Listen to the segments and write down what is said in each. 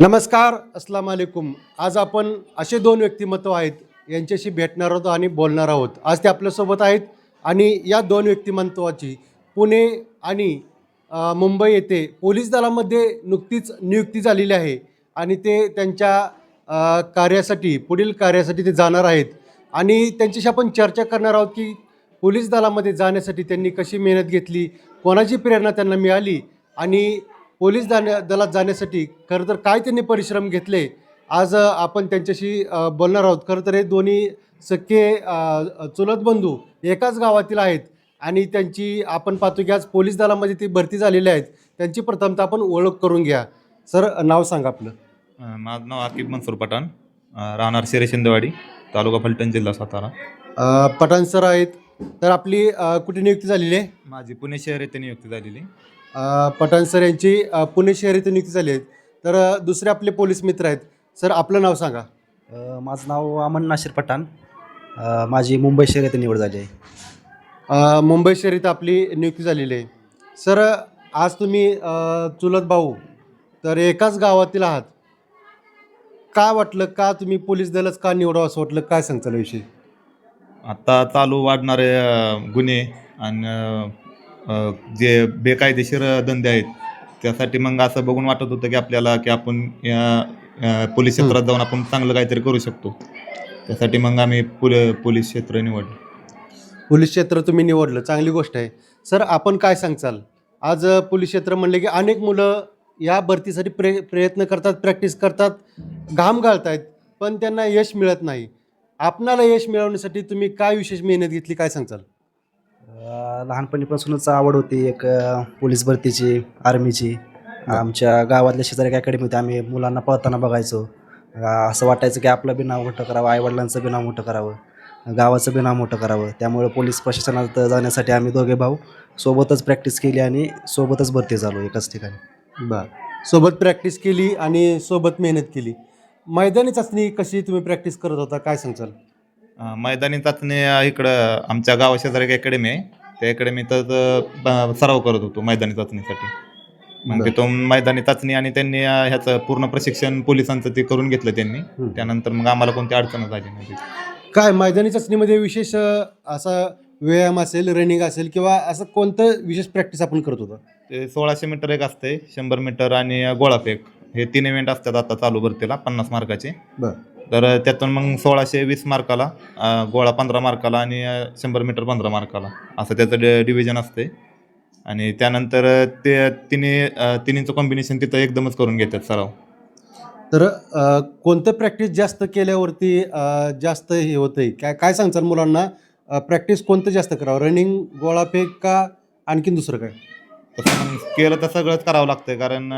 नमस्कार, अस्सलाम वालेकुम. आज आपण असे दोन व्यक्तिमत्व आहेत यांच्याशी भेटणार आहोत आणि बोलणार आहोत. आज ते आपल्यासोबत आहेत आणि या दोन व्यक्तिमत्वाची पुणे आणि मुंबई येथे पोलीस दलामध्ये नुकतीच नियुक्ती झालेली आहे आणि ते त्यांच्या कार्यासाठी पुढील कार्यासाठी ते जाणार आहेत आणि त्यांच्याशी आपण चर्चा करणार आहोत की पोलीस दलामध्ये जाण्यासाठी त्यांनी कशी मेहनत घेतली, कोणाची प्रेरणा त्यांना मिळाली आणि पोलीस दलात जाण्यासाठी खरं तर काय त्यांनी परिश्रम घेतले. आज आपण त्यांच्याशी बोलणार आहोत. खरं तर हे दोन्ही सख्खे चुलत बंधू एकाच गावातील आहेत आणि त्यांची आपण पाहतो की आज पोलीस दलामध्ये ती भरती झालेली आहेत. त्यांची प्रथमतः आपण ओळख करून घ्या. सर, नाव सांगा आपलं. माझं नाव आकिब मनसूर पठाण, राहणार शेरे शिंदेवाडी, तालुका फलटण, जिल्हा सातारा. पठाण सर आहेत. तर आपली कुठे नियुक्ती झालेली आहे? माझी पुणे शहर येथे नियुक्ती झालेली. पठाण सर यांची पुणे शहर येथे नियुक्ती झाली आहे. तर दुसरे आपले पोलीस मित्र आहेत. सर, आपलं नाव सांगा. माझं नाव अमन नाशिर पठाण. माझी मुंबई शहर येथे निवड झाली आहे. मुंबई शहर इथं आपली नियुक्ती झालेली आहे. सर, आज तुम्ही चुलत भाऊ तर एकाच गावातील आहात. काय वाटलं, का तुम्ही पोलीस दलच का निवडावं असं वाटलं, काय सांगताल विषयी? आता चालू वाढणारे गुन्हे आणि जे बेकायदेशीर धंदे आहेत त्यासाठी मग असं बघून वाटत होतं की आपल्याला की आपण या पोलीस क्षेत्रात जाऊन आपण चांगलं काहीतरी करू शकतो. त्यासाठी मग आम्ही पोलीस क्षेत्र निवडलं. पोलीस क्षेत्र तुम्ही निवडलं, चांगली गोष्ट आहे. सर, आपण काय सांगचाल? आज पोलीस क्षेत्र म्हणले की अनेक मुलं या भरतीसाठी प्रयत्न करतात, प्रॅक्टिस करतात, घाम घालतायत, पण त्यांना यश मिळत नाही. आपणाला यश मिळवण्यासाठी तुम्ही काय विशेष मेहनत घेतली, काय सांगचाल? लहानपणीपासूनच आवड होती एक पोलीस भरतीची, आर्मीची. आमच्या गावातल्या शेजारी एक अकॅडमी होती. आम्ही मुलांना पळताना बघायचो. असं वाटायचं की आपलं बी नाव मोठं करावं, आईवडिलांचं बी नाव मोठं करावं, गावाचं बी नाव मोठं करावं. त्यामुळे पोलीस प्रशासनात जाण्यासाठी आम्ही दोघे भाऊ सोबतच प्रॅक्टिस केली आणि सोबतच भरती झालो एकाच ठिकाणी. बरं, सोबत प्रॅक्टिस केली आणि सोबत मेहनत केली. मैदानी चाचणी कशी तुम्ही प्रॅक्टिस करत होता, काय सांगचाल? मैदानी चाचणी इकडं आमच्या गावाशेजारी एक अकॅडमी आहे. त्या अकॅडमीत सराव करत होतो मैदानी चाचणीसाठी. मग ते तो मैदानी चाचणी आणि त्यांनी ह्याचं पूर्ण प्रशिक्षण पोलिसांचं ते करून घेतलं त्यांनी. त्यानंतर मग आम्हाला कोणती अडचण झाली नाही. काय मैदानी चाचणीमध्ये विशेष असा व्यायाम असेल, रनिंग असेल किंवा असं कोणतं विशेष प्रॅक्टिस आपण करत होतो? ते 1600 मीटर एक असते, 100 मीटर आणि गोळाफेक, हे 3 इव्हेंट असतात आता चालू भरतीला 50 मार्काचे. बरं. तर त्यातून मग 1600 20 मार्काला, गोळा 15 मार्काला आणि 100 मीटर 15 मार्काला असं त्याचं डिव्हिजन असते. आणि त्यानंतर ते तिन्हीचं कॉम्बिनेशन तिथं एकदमच करून घेतात सराव. तर कोणतं प्रॅक्टिस जास्त केल्यावरती जास्त हे होतंय, काय सांगचाल मुलांना? प्रॅक्टिस कोणतं जास्त करावं, रनिंग, गोळाफेक का आणखीन दुसरं काय? तसं मग केलं तर सगळंच करावं लागतं. कारण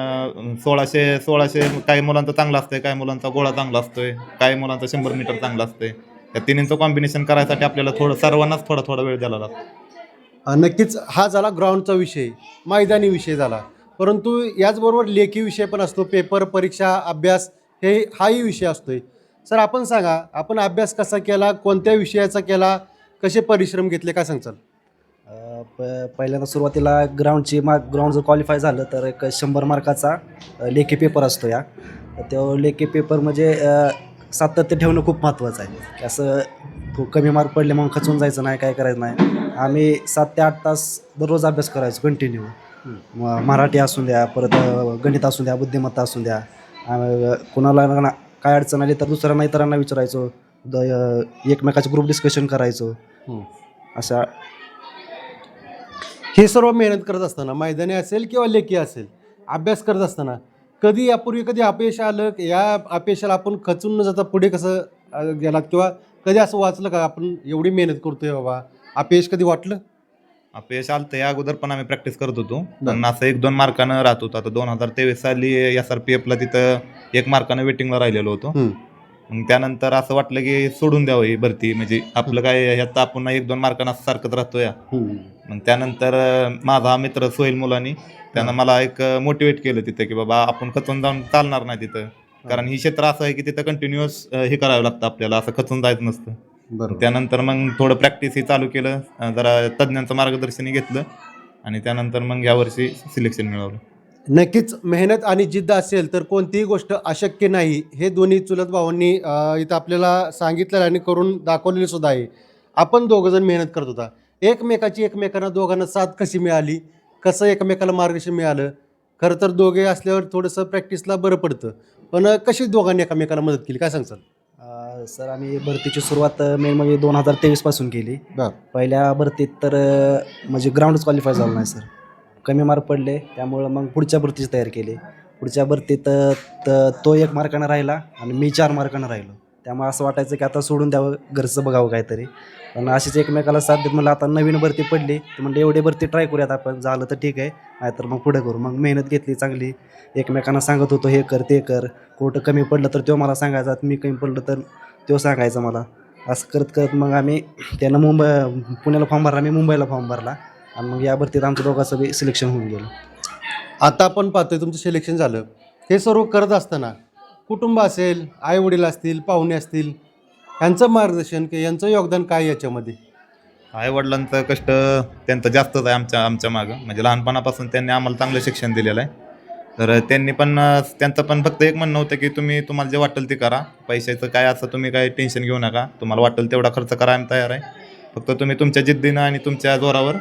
1600 काही मुलांचं चांगलं असतंय, काही मुलांचा गोळा चांगला असतोय, काही मुलांचा 100 मीटर चांगलं असतंय. त्या तिन्हीचं कॉम्बिनेशन करायसाठी आपल्याला सर्वांनाच थोडा वेळ द्यायला लागतो. नक्कीच हा झाला ग्राउंडचा विषय, मैदानी विषय झाला. परंतु याचबरोबर लेखी विषय पण असतो, पेपर, परीक्षा, अभ्यास हाही विषय असतोय. सर, आपण सांगा, आपण अभ्यास कसा केला, कोणत्या विषयाचा केला, कसे परिश्रम घेतले, काय सांगचाल? पहिल्यांदा सुरुवातीला ग्राउंड जर क्वालिफाय झालं तर एक 100 मार्काचा लेखी पेपर असतो. तर तो लेखी पेपर म्हणजे सातत्य ठेवणं खूप महत्त्वाचं आहे. की असं कमी मार्क पडले म्हणून खचून जायचं नाही, काय करायचं नाही. आम्ही 7 ते 8 तास दररोज अभ्यास करायचो कंटिन्यू. मराठी असू द्या, परत गणित असू द्या, बुद्धिमत्ता असू द्या. कोणाला काय अडचण आली तर दुसऱ्यांना, इतरांना विचारायचो. एकमेकाचे ग्रुप डिस्कशन करायचो. अशा हे सर्व मेहनत करत असताना, मैदानी असेल किंवा लेखी असेल, अभ्यास करत असताना कधी यापूर्वी कधी अपयश आलं, या अपयशाला आपण खचून न जाता पुढे कसं गेलात किंवा कधी असं वाचलं का आपण एवढी मेहनत करतोय बाबा, अपयश कधी वाटलं? अपयश आलं तर या अगोदर पण आम्ही प्रॅक्टिस करत होतो, पण असं 1-2 मार्कानं राहत होतं. आता 2023 साली SRPFला तिथं 1 मार्कानं वेटिंगला राहिलेलो होतो. मग त्यानंतर असं वाटलं की सोडून द्यावं ही भरती, म्हणजे आपलं काय ह्यात आपण 1-2 मार्कांना सारखंच राहतो या. मग त्यानंतर माझा मित्र सोहेल मुलानी त्यानं मला एक मोटिवेट केलं तिथं की बाबा आपण खचून जाऊन चालणार नाही तिथं. कारण ही क्षेत्र असं आहे की तिथं कंटिन्युअस हे करावं लागतं आपल्याला, असं खचून जायचं नसतं. बरोबर. त्यानंतर मग थोडं प्रॅक्टिस ही चालू केलं, जरा तज्ज्ञांचं मार्गदर्शनही घेतलं आणि त्यानंतर मग यावर्षी सिलेक्शन मिळवलं. नक्कीच मेहनत आणि जिद्द असेल तर कोणतीही गोष्ट अशक्य नाही, हे दोन्ही चुलत भावांनी इथं आपल्याला सांगितलेलं आणि करून दाखवलेलं सुद्धा आहे. आपण दोघंजण मेहनत करत होता. एकमेकांना दोघांना साथ कशी मिळाली, कसं एकमेकाला मार्गदर्शन मिळालं. खरं तर दोघे असल्यावर थोडंसं प्रॅक्टिसला बरं पडतं. पण कशी दोघांनी एकमेकाला मदत केली, काय सांगचाल? सर आम्ही भरतीची सुरुवात मेन म्हणजे 2023 पासून केली. बरं. पहिल्या भरतीत तर म्हणजे ग्राउंडच क्वालिफाय झालं नाही सर, कमी मार्क पडले. त्यामुळं मग पुढच्या भरतीची तयारी केली. पुढच्या भरतीत तो 1 मार्कानं राहिला आणि मी 4 मार्कानं राहिलो. त्यामुळे असं वाटायचं की आता सोडून द्यावं, घरचं बघावं काहीतरी. पण अशीच एकमेकाला साथ देत म्हणलं आता नवीन भरती पडली तर म्हणलं एवढी भरती ट्राय करूयात आपण, झालं तर ठीक आहे, नाहीतर मग पुढे करू. मग मेहनत घेतली चांगली, एकमेकांना सांगत होतो हे कर ते कर. कुठं कमी पडलं तर तो मला सांगायचा, मी कमी पडलं तर तो सांगायचा मला. असं करत करत मग आम्ही त्यानं पुण्याला फॉर्म भरला, मी मुंबईला फॉर्म भरला आणि मग या भरतीत आमचं दोघांचं बी सिलेक्शन होऊन गेलं. आता आपण पाहतोय तुमचं सिलेक्शन झालं. हे सर्व करत असताना कुटुंब असेल, आईवडील असतील, पाहुणे असतील, यांचं मार्गदर्शन की यांचं योगदान काय याच्यामध्ये? आईवडिलांचं कष्ट त्यांचं जास्तच आहे आमच्या मागं. म्हणजे लहानपणापासून त्यांनी आम्हाला चांगलं शिक्षण दिलेलं आहे. तर त्यांनी पण त्यांचं पण फक्त एक म्हणणं होतं की तुम्हाला जे वाटेल ते करा, पैशाचं काय असं तुम्ही काय टेन्शन घेऊ नका, तुम्हाला वाटेल तेवढा खर्च करा, आम्ही तयार आहे. फक्त तुम्ही तुमच्या जिद्दीनं आणि तुमच्या जोरावर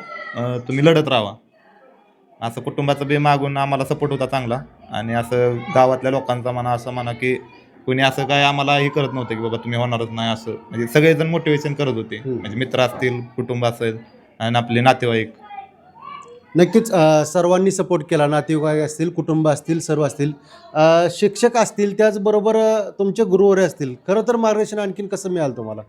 तुम्ही लढत राहा. असं कुटुंबाचं बी मागून आम्हाला सपोर्ट होता चांगला. आणि असं गावातल्या लोकांचा म्हणा, असं म्हणा की कुणी असं काय आम्हाला हे करत नव्हतं की बाबा तुम्ही होणारच नाही, असं म्हणजे सगळेजण मोटिवेशन करत होते. म्हणजे मित्र असतील, कुटुंब असेल आणि आपले नातेवाईक. नक्कीच सर्वांनी सपोर्ट केला, नातेवाईक असतील, कुटुंब असतील, सर्व असतील, शिक्षक असतील, त्याचबरोबर तुमचे गुरुवर्य असतील. खरं तर मार्गदर्शन आणखीन कसं मिळालं तुम्हाला?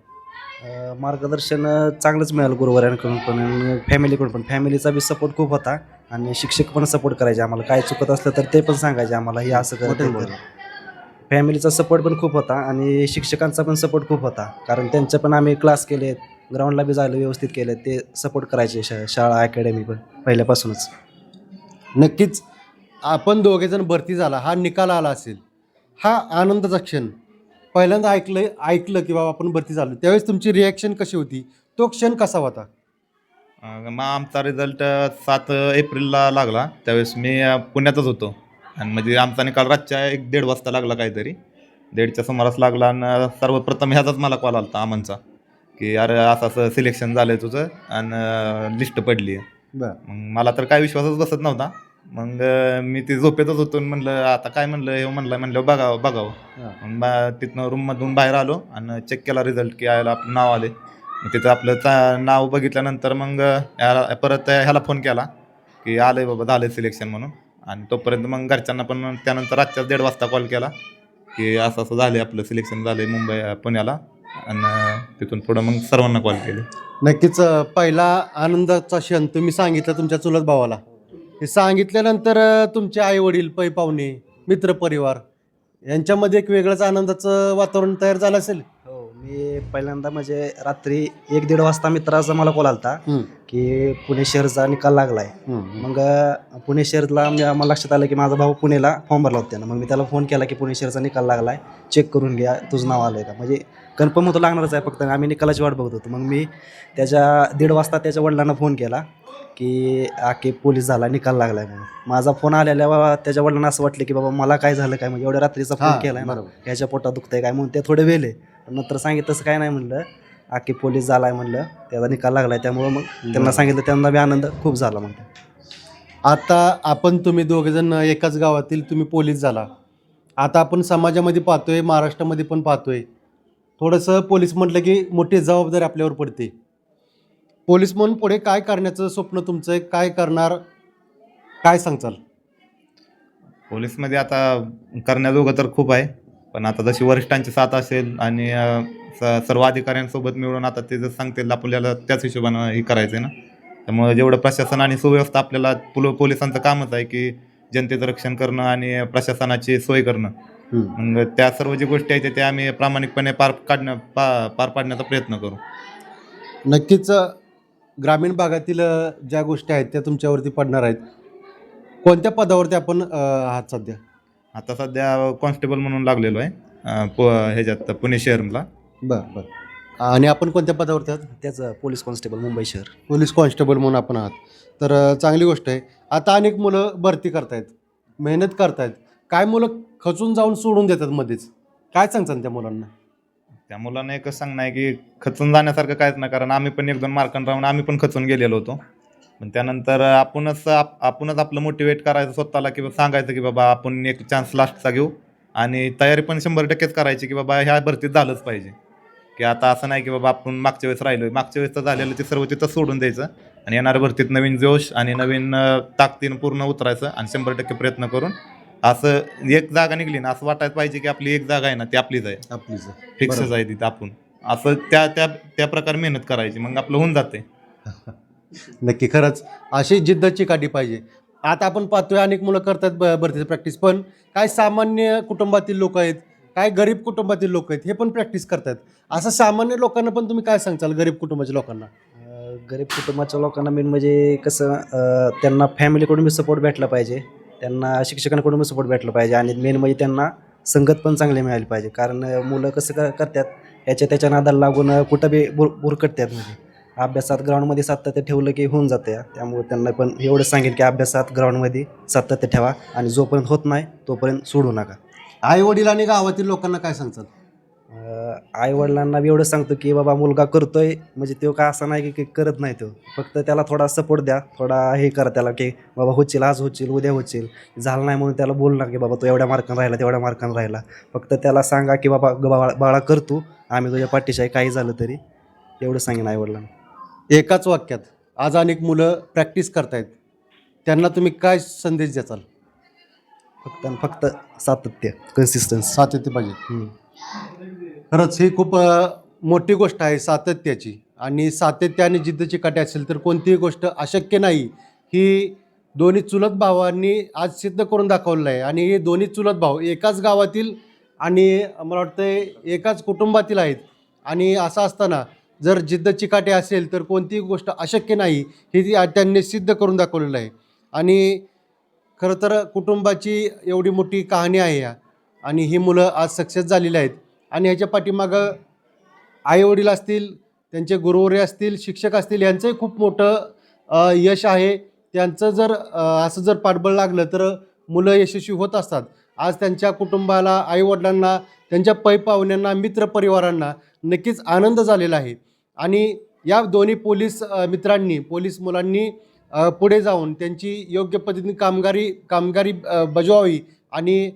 मार्गदर्शन चांगलंच मिळालं गुरुवाऱ्यांकडून पण आणि फॅमिलीकडून पण. फॅमिलीचा बी सपोर्ट खूप होता आणि शिक्षक पण सपोर्ट करायचे आम्हाला. काय चुकत असलं तर ते पण सांगायचे आम्हाला, हे असं कर. फॅमिलीचा सपोर्ट पण खूप होता आणि शिक्षकांचा पण सपोर्ट खूप होता, कारण त्यांचे पण आम्ही क्लास केलेत, ग्राउंडला बी जायला व्यवस्थित केले, ते सपोर्ट करायचे. शाळा अकॅडमी पण पहिल्यापासूनच. नक्कीच आपण दोघेजण भरती झाला, हा निकाल आला असेल, हा आनंदाचा क्षण पहिल्यांदा ऐकलं की बाबा आपण भरती झालो, त्यावेळेस तुमची रिॲक्शन कशी होती? तो क्षण कसा होता? मग आमचा रिझल्ट 7 एप्रिलला लागला. त्यावेळेस मी पुण्यातच होतो आणि म्हणजे आमचा निकाल रातच्या 1-1:30 वाजता लागला काहीतरी, 1:30च्या सुमारास लागला. आणि सर्वप्रथम ह्याचाच मला कॉल आला होता अमनचा की अरे असं असं सिलेक्शन झालं आहे तुझं आणि लिस्ट पडली आहे. बरं. मग मला तर काय विश्वासच बसत नव्हता. मग मी ते झोपेतच होतो आणि म्हणलं आता काय, म्हणलं हे म्हणलं बघावं. मग तिथनं रूममधून बाहेर आलो आणि चेक केला रिझल्ट की यायला आपलं नाव आले. मग तिथं आपलं नाव बघितल्यानंतर मग परत ह्याला फोन केला की आलं आहे बाबा, झालं सिलेक्शन म्हणून. आणि तोपर्यंत मग घरच्यांना पण त्यानंतर रातच्या 1:30 वाजता कॉल केला की असं असं झालं आहे, आपलं सिलेक्शन झालं आहे पुण्याला. आणि तिथून पुढं मग सर्वांना कॉल केले. नक्कीच पहिला आनंदाचा क्षण तुम्ही सांगितलं तुमच्या चुलत भावाला. हे सांगितल्यानंतर तुमचे आईवडील, पै पाहुणे, मित्रपरिवार यांच्यामध्ये एक वेगळंच आनंदाचं वातावरण तयार झालं असेल. हो, मी पहिल्यांदा म्हणजे रात्री 1-1:30 वाजता मित्राचा मला कॉल आलता की पुणे शहरचा निकाल लागला आहे. मग पुणे शहरला मला लक्षात आलं की माझा भाऊ पुण्याला फॉर्म भरला होता त्यानं. मग मी त्याला फोन केला की पुणे शहरचा निकाल लागला आहे, चेक करून घ्या, तुझं नाव आलं आहे का. म्हणजे कन्फर्म होतं लागणारच आहे, फक्त आम्ही निकालाची वाट बघत होतो. मग मी त्याच्या 1:30 वाजता त्याच्या वडिलांना फोन केला की पोलीस झाला, निकाल लागला आहे म्हणून. माझा फोन आलेल्या त्याच्या वडिलांना असं वाटलं की बाबा मला काय झालं काय, म्हणजे एवढ्या रात्रीचा फोन केला आहे, ह्याच्या पोटात दुखतंय काय म्हणून ते थोडे वेले. नंतर सांगितलं तसं काय नाही म्हणलं, की पोलीस झाला आहे म्हणलं, त्याचा निकाल लागला आहे. त्यामुळं मग त्यांना सांगितलं, त्यांना बी आनंद खूप झाला. मग आता तुम्ही दोघेजण एकाच गावातील, तुम्ही पोलीस झाला. आता आपण समाजामध्ये पाहतोय, महाराष्ट्रामध्ये पण पाहतोय, थोडंसं पोलीस म्हटलं की मोठी जबाबदारी आपल्यावर पडते. पोलीस म्हणून पुढे काय करण्याचं स्वप्न तुमचं आहे, काय करणार, काय सांगचाल? पोलीसमध्ये आता करण्याजोगं तर खूप आहे, पण आता जशी वरिष्ठांची साथ असेल आणि सर्व अधिकाऱ्यांसोबत मिळून आता ते जर सांगतील आपल्याला त्याच हिशोबानं हे करायचं आहे ना. त्यामुळे जेवढं प्रशासन आणि सुव्यवस्था आपल्याला पोलिसांचं कामच आहे की जनतेचं रक्षण करणं आणि प्रशासनाची सोय करणं. मग त्या सर्व जी गोष्टी आहेत त्या आम्ही प्रामाणिकपणे पार पाडण्याचा प्रयत्न करू. नक्कीच ग्रामीण भागातील ज्या गोष्टी आहेत त्या तुमच्यावरती पडणार आहेत. कोणत्या पदावरती आपण आहात सध्या? आता सध्या कॉन्स्टेबल म्हणून लागलेलो आहे ह्याच्यात पुणे शहरला. बरं. आणि आपण कोणत्या पदावरती आहात? त्याचं पोलीस कॉन्स्टेबल मुंबई शहर. पोलीस कॉन्स्टेबल म्हणून आपण आहात, तर चांगली गोष्ट आहे. आता अनेक मुलं भरती करतायत मेहनत करतायत, काय मुलं खचून जाऊन सोडून देतात मध्येच, काय सांगतात त्या मुलांना? त्या मुलांना एकच सांगणं आहे की खचून जाण्यासारखं काहीच नाही, कारण आम्ही पण 1-2 मार्कांनी राहून आम्ही पण खचून गेलेलो होतो. पण त्यानंतर आपणच आपलं मोटिवेट करायचं स्वतःला, की सांगायचं की बाबा आपण एक चान्स लास्टचा घेऊ, आणि तयारी पण 100%च करायची की बाबा ह्या भरतीत झालंच पाहिजे. की आता असं नाही की बाबा आपण मागच्या वेळेस राहिलोय, मागच्या वेळेस तर झालेलं ते सर्व तिथं सोडून द्यायचं आणि येणाऱ्या भरतीत नवीन जोश आणि नवीन ताकदीनं पूर्ण उतरायचं आणि 100% प्रयत्न करून असं एक जागा निघली ना, असं वाटायला पाहिजे की आपली एक जागा आहे ना ती आपलीच आहे, आपलीच फिक्सच आहे तिथं आपण. असं त्या त्या त्या प्रकारे मेहनत करायची, मग आपलं होऊन जाते. नक्की, खरंच अशी जिद्दची काढली पाहिजे. आता आपण पाहतोय अनेक मुलं करतात भरतीची प्रॅक्टिस, पण काय सामान्य कुटुंबातील लोक आहेत, काय गरीब कुटुंबातील लोक आहेत, हे पण प्रॅक्टिस करतात. असं सामान्य लोकांना पण तुम्ही काय सांगताल, गरीब कुटुंबाच्या लोकांना? गरीब कुटुंबाच्या लोकांना मेन म्हणजे कसं त्यांना फॅमिलीकडून बी सपोर्ट भेटला पाहिजे, त्यांना शिक्षकांकडून बी सपोर्ट भेटला पाहिजे आणि मेन म्हणजे त्यांना संगत पण चांगली मिळाली पाहिजे. कारण मुलं कसं करतात त्याच्या नादाला लागून कुठं बी बुरकटतात. म्हणजे अभ्यासात ग्राउंडमध्ये सातत्य ठेवलं की होऊन जातं. त्यामुळे त्यांना पण एवढं सांगेल की अभ्यासात ग्राउंडमध्ये सातत्य ठेवा आणि जोपर्यंत होत नाही तोपर्यंत सोडू नका. आई वडील आणि गावातील लोकांना काय सांगतात? आईवडिलांना बी एवढं सांगतो की बाबा मुलगा करतोय म्हणजे तो काय असं नाही की करत नाही, तो फक्त त्याला थोडा सपोर्ट द्या, थोडा हे करा त्याला की बाबा होतील, आज होतील, उद्या होतील. झालं नाही म्हणून त्याला बोलणार की बाबा तो एवढ्या मार्कानं राहिला, तेवढ्या मार्कानं राहिला. फक्त त्याला सांगा की बाबा बाळा करतो, आम्ही तुझ्या पाठीशी आहे, काही झालं तरी. एवढं सांगेन आईवडिलांना. एकाच वाक्यात, आज अनेक मुलं प्रॅक्टिस करतायत, त्यांना तुम्ही काय संदेश द्याल? फक्त आणि फक्त सातत्य, कन्सिस्टन्सी. सातत्य पाहिजे. खरंच ही खूप मोठी गोष्ट आहे सातत्याची, आणि सातत्य आणि जिद्दची काठी असेल तर कोणतीही गोष्ट अशक्य नाही. ही दोन्ही चुलत भावांनी आज सिद्ध करून दाखवलेलं आहे, आणि हे दोन्ही चुलत भाऊ एकाच गावातील आणि मला वाटतं एकाच कुटुंबातील आहेत. आणि असं असताना जर जिद्दची काठी असेल तर कोणतीही गोष्ट अशक्य नाही, ही त्यांनी सिद्ध करून दाखवलेलं आहे. आणि खरं तर कुटुंबाची एवढी मोठी कहाणी आहे या, आणि ही मुलं आज सक्सेस झालेली आहेत. आणि ह्याच्या पाठीमागं आईवडील असतील, त्यांचे गुरुवर्य असतील, शिक्षक असतील, यांचंही खूप मोठं यश आहे. त्यांचं जर असं जर पाठबळ लागलं तर मुलं यशस्वी होत असतात. आज त्यांच्या कुटुंबाला, आईवडिलांना, त्यांच्या पै-पाहुण्यांना, मित्रपरिवारांना नक्कीच आनंद झालेला आहे. आणि या दोन्ही पोलीस मित्रांनी, पोलीस मुलांनी पुढे जाऊन त्यांची योग्य पद्धतीने कामगारी बजवावी आणि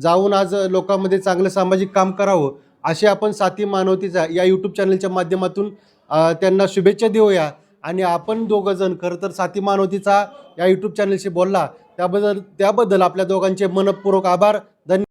जाऊन आज लोकांमध्ये चांगलं सामाजिक काम करावं, असे आपण साथी मानवतेचा या यूट्यूब चॅनलच्या माध्यमातून त्यांना शुभेच्छा देऊया. आणि आपण दोघंजण खरं तर साथी मानवतेचा या यूट्यूब चॅनलशी बोलला, त्याबद्दल आपल्या दोघांचे मनःपूर्वक आभार. धन्यवाद.